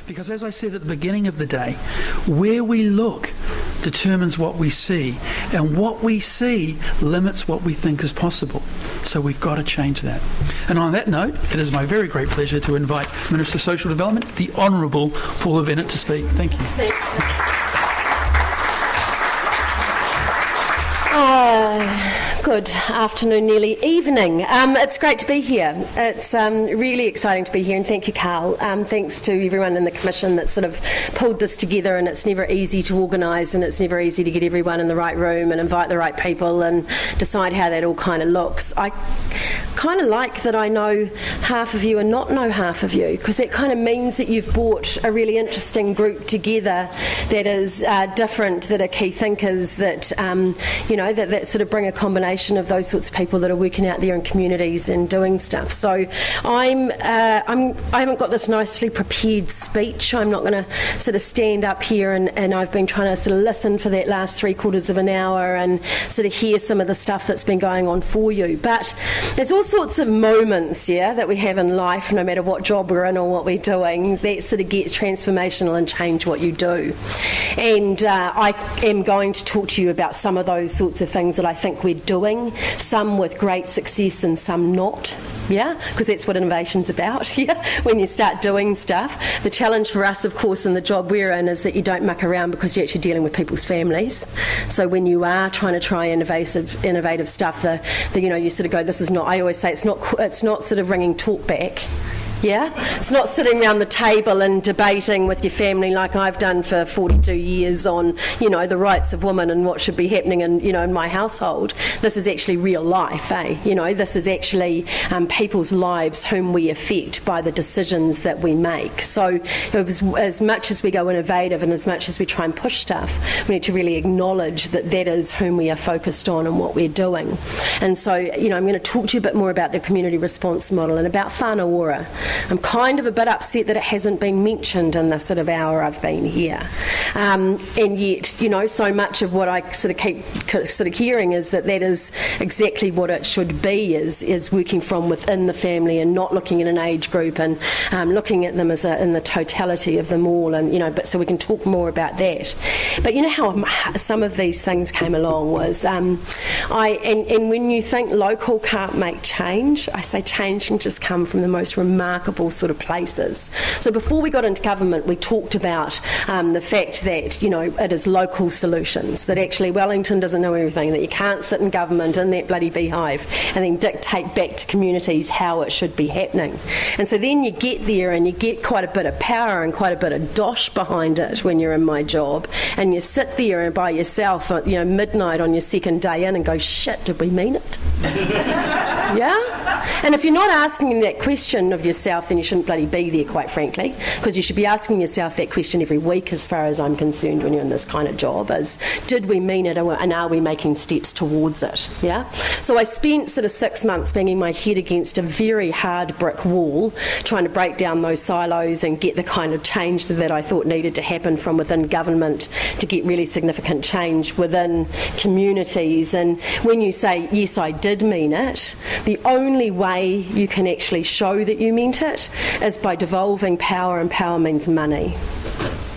Because as I said at the beginning of the day, where we look determines what we see, and what we see limits what we think is possible. So we've got to change that. And on that note, it is my very great pleasure to invite Minister of Social Development, the Honourable Paula Bennett, to speak. Thank you. Good afternoon, nearly evening. It's great to be here. It's really exciting to be here, and thank you, Carl. Thanks to everyone in the Commission that sort of pulled this together, and it's never easy to organise, and it's never easy to get everyone in the right room and invite the right people and decide how that all kind of looks. I kind of like that I know half of you and not know half of you, because that kind of means that you've brought a really interesting group together that is different, that are key thinkers, that that sort of bring a combination of those sorts of people that are working out there in communities and doing stuff. So I haven't got this nicely prepared speech. I'm not going to sort of stand up here and I've been trying to sort of listen for that last 3/4 of an hour and sort of hear some of the stuff that's been going on for you. But there's all sorts of moments, that we have in life, no matter what job we're in or what we're doing, that sort of gets transformational and change what you do. And I am going to talk to you about some of those sorts of things that I think we're doing, some with great success and some not, because that's what innovation's about, when you start doing stuff. The challenge for us, of course, in the job we're in is that you don't muck around, because you're actually dealing with people's families. So when you are trying to try innovative stuff, you sort of go, this is not, I always say it's not sort of ringing talk back. It's not sitting around the table and debating with your family like I've done for 42 years on, the rights of women and what should be happening in my household. This is actually real life, This is actually people's lives whom we affect by the decisions that we make. So as much as we go innovative and as much as we try and push stuff, we need to really acknowledge that that is whom we are focused on and what we're doing. And so, I'm going to talk to you a bit more about the community response model and about whānau. I'm kind of a bit upset that it hasn't been mentioned in the sort of hour I've been here. And yet, so much of what I sort of keep sort of hearing is that is exactly what it should be, is working from within the family and not looking at an age group and looking at them as in the totality of them all. And, but so we can talk more about that. But how some of these things came along was, and when you think local can't make change, I say change can just come from the most remarkable sort of places. So before we got into government, we talked about the fact that, it is local solutions, that actually Wellington doesn't know everything, that you can't sit in government in that bloody beehive and then dictate back to communities how it should be happening. And so then you get there and you get quite a bit of power and quite a bit of dosh behind it when you're in my job, and you sit there and by yourself at midnight on your second day in and go, shit, did we mean it? And if you're not asking that question of yourself, then you shouldn't bloody be there, quite frankly, because you should be asking yourself that question every week, as far as I'm concerned, when you're in this kind of job, is did we mean it, and are we making steps towards it? So I spent sort of 6 months banging my head against a very hard brick wall, trying to break down those silos and get the kind of change that I thought needed to happen from within government to get really significant change within communities. And when you say, yes, I did mean it, the only way you can actually show that you meant it is by devolving power, and power means money.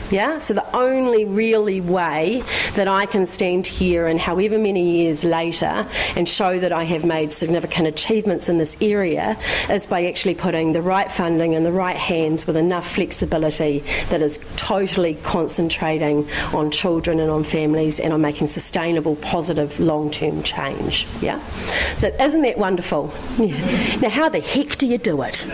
So the only really way that I can stand here and however many years later and show that I have made significant achievements in this area is by actually putting the right funding in the right hands with enough flexibility that is totally concentrating on children and on families and on making sustainable, positive, long-term change. So isn't that wonderful? Now, how the heck do you do it?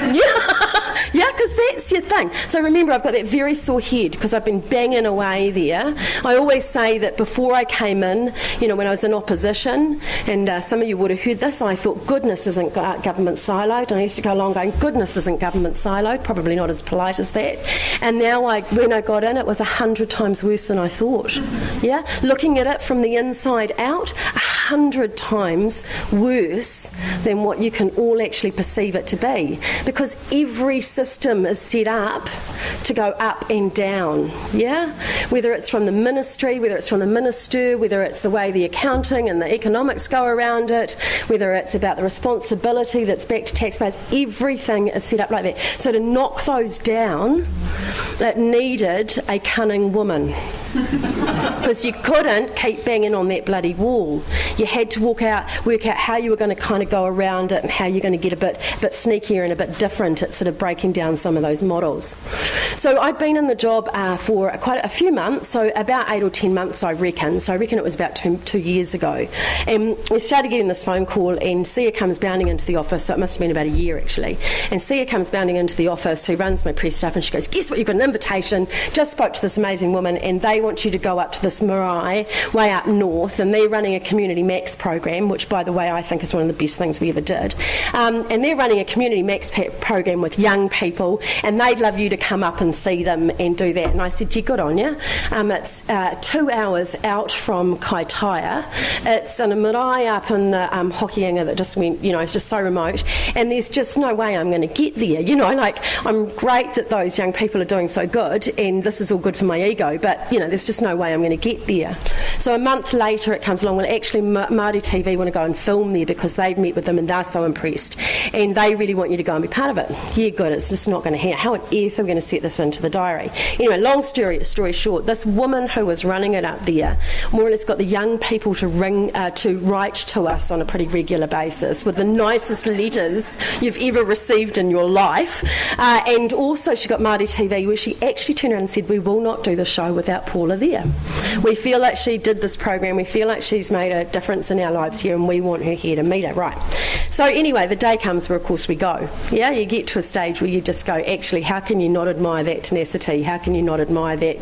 Because that's your thing. So remember, I've got that very sore head because I've been banging away there. I always say that before I came in, when I was in opposition, and some of you would have heard this, I thought, goodness, isn't government siloed? And I used to go along going, goodness, isn't government siloed? Probably not as polite as that. And now, when I got in, it was 100 times worse than I thought. Looking at it from the inside out, 100 times worse than what you can all actually perceive it to be. Because every system is set up to go up and down, yeah? Whether it's from the ministry, whether it's from the minister, whether it's the way the accounting and the economics go around it, whether it's about the responsibility that's back to taxpayers, everything is set up like that. So to knock those down, it needed a cunning woman. Because you couldn't keep banging on that bloody wall. You had to work out how you were going to kind of go around it and how you're going to get a bit sneakier and a bit different at sort of breaking down some of those models. So I'd been in the job for quite a few months, so about 8 or 10 months I reckon. So I reckon it was about two years ago. And we started getting this phone call, and Sia comes bounding into the office, so it must have been about a year actually. And Sia comes bounding into the office, who runs my press stuff, and she goes, guess what, you've got an invitation, just spoke to this amazing woman, and they want you to go up to this marae way up north, and they're running a Community Max program, which by the way I think is one of the best things we ever did, and they're running a Community Max program with young people, and they'd love you to come up and see them and do that. And I said, yeah, good on you. It's 2 hours out from Kaitaia. It's in a marae up in the Hokianga that just went, it's just so remote, and there's just no way I'm going to get there, I'm great that those young people are doing so good, and this is all good for my ego, but there's just no way I'm going to get there. So a month later it comes along, well actually Māori TV want to go and film there because they've met with them and they're so impressed, and they really want you to go and be part of it. Yeah, good, it's just not going to happen. How on earth are we going to set this into the diary? Anyway, long story short, this woman who was running it up there more or less got the young people to write to us on a pretty regular basis with the nicest letters you've ever received in your life, and also she got Māori TV where she actually turned around and said, we will not do the show without Paula there. We feel like she did this program, we feel like she's made a difference in our lives here, and we want her here to meet her. Right. So anyway, the day comes where of course we go. Yeah, you get to a stage where you just go, actually, how can you not admire that tenacity? How can you not admire that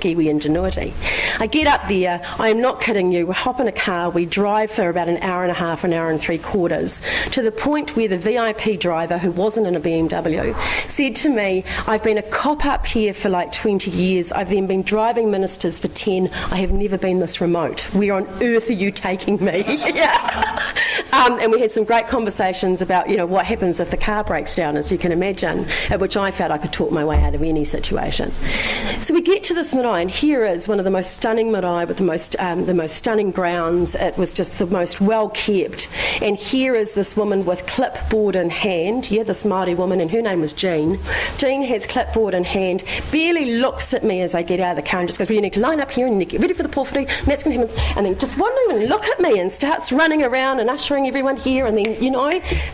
Kiwi ingenuity? I get up there, I am not kidding you, we hop in a car, we drive for about an hour and a half, an hour and 3/4, to the point where the VIP driver, who wasn't in a BMW, said to me, I've been a cop up here for like 20 years, I've then been driving ministers for 10, I have never been this remote. Where on earth are you taking me? Yeah. And we had some great conversations about, what happens if the car breaks down, as you can imagine, at which I felt I could talk my way out of any situation. So we get to this marae, and here is one of the most stunning marae with the most stunning grounds. It was just the most well kept. And here is this woman with clipboard in hand, this Māori woman, and her name was Jean. Jean has clipboard in hand, barely looks at me as I get out of the car and just goes, well, you need to line up here and you need to get ready for the pawhiri, and that's going to happen. And then just won't even look at me and starts running around and ushering everyone here, and then,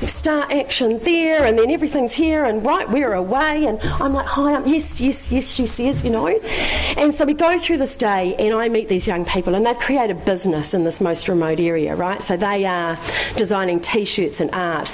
start action there, and then everything's here, and right, we're away, and I'm like, hi, yes, she says, And so we go through this day, and I meet these young people, and they've created business in this most remote area, right? So they are designing T-shirts and art.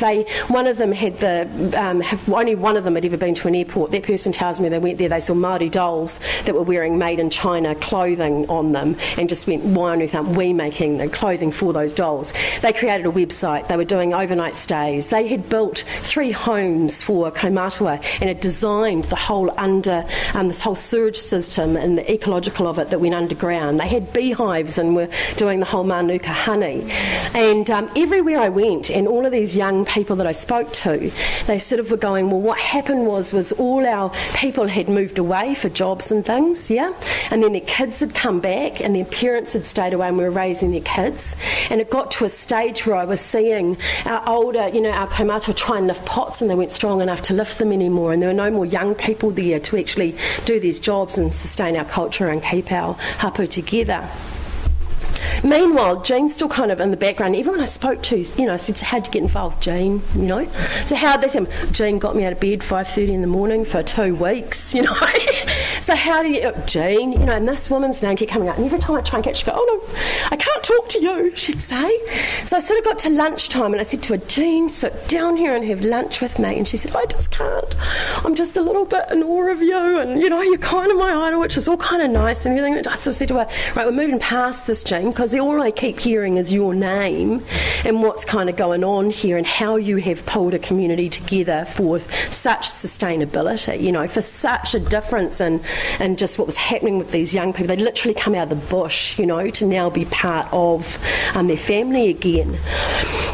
One of them had only one of them had ever been to an airport. That person tells me they went there, they saw Māori dolls that were wearing made in China clothing on them, and just went, why on earth aren't we making the clothing for those dolls? They created a website, they were doing overnight stays, they had built 3 homes for kaumātua and had designed the whole this whole sewage system and the ecological of it that went underground. They had beehives and were doing the whole manuka honey. And everywhere I went, and all of these young people that I spoke to, they sort of were going, well, what happened was all our people had moved away for jobs and things, and then their kids had come back and their parents had stayed away and we were raising their kids, and it got to a stage where I was seeing our older, our kaumātua try and lift pots, and they weren't strong enough to lift them anymore, and there were no more young people there to actually do these jobs and sustain our culture and keep our hapu together. Meanwhile, Jane's still kind of in the background. Everyone I spoke to, said, so how'd you get involved, Jane? So how'd they say, Jane got me out of bed 5:30 in the morning for 2 weeks, So how do you, Jane, and this woman's name kept coming up, and every time I try and catch her, she'd go, oh no, I can't talk to you, she'd say. So I sort of got to lunchtime and I said to her, Jane, sit down here and have lunch with me. And she said, I just can't. I'm just a little bit in awe of you, and you're kind of my idol, which is all kind of nice and everything. I sort of said to her, right, we're moving past this, Jane, because all I keep hearing is your name and what's kind of going on here and how you have pulled a community together for such sustainability, for such a difference in and just what was happening with these young people. They'd literally come out of the bush, you know, to now be part of their family again.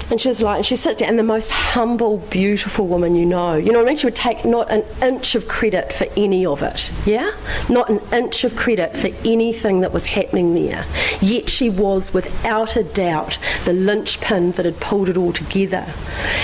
And she was like, and she sits down, and the most humble, beautiful woman you know. You know what I mean? She would take not an inch of credit for any of it, yeah? Not an inch of credit for anything that was happening there. Yet she was, without a doubt, the linchpin that had pulled it all together.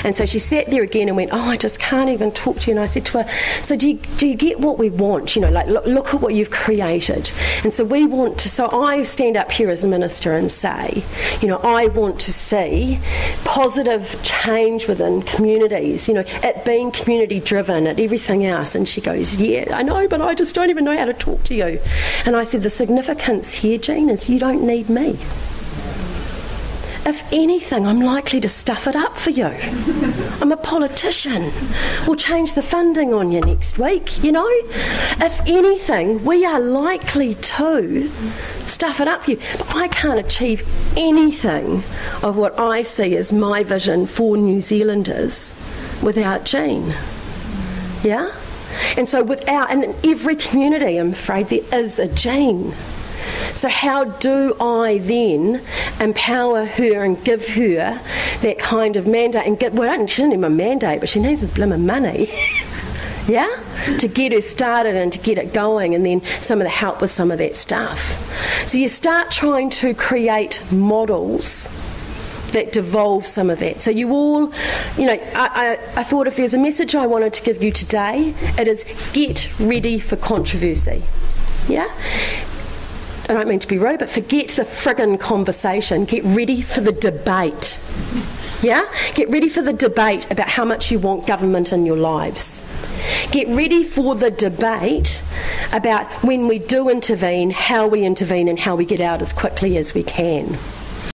And so she sat there again and went, oh, I just can't even talk to you. And I said to her, so do you get what we want? You know, like, look at what you've created. And so we want to, so I stand up here as a minister and say, you know, I want to see positive change within communities, you know, it being community driven and everything else. And she goes, yeah, I know, but I just don't even know how to talk to you. And I said, the significance here, Jean, is you don't need me. If anything, I'm likely to stuff it up for you. I'm a politician. We'll change the funding on you next week, you know. If anything, we are likely to stuff it up for you. But I can't achieve anything of what I see as my vision for New Zealanders without Jean. Yeah? And so and in every community, I'm afraid, there is a Jean. So how do I then empower her and give her that kind of mandate? And she didn't need my mandate, but she needs my blimmin' money, yeah, to get her started and to get it going, and then some of the help with some of that stuff. So you start trying to create models that devolve some of that. So you all, you know, I thought if there's a message I wanted to give you today, it is get ready for controversy, yeah? I don't mean to be rude, but forget the friggin' conversation. Get ready for the debate. Yeah? Get ready for the debate about how much you want government in your lives. Get ready for the debate about when we do intervene, how we intervene and how we get out as quickly as we can.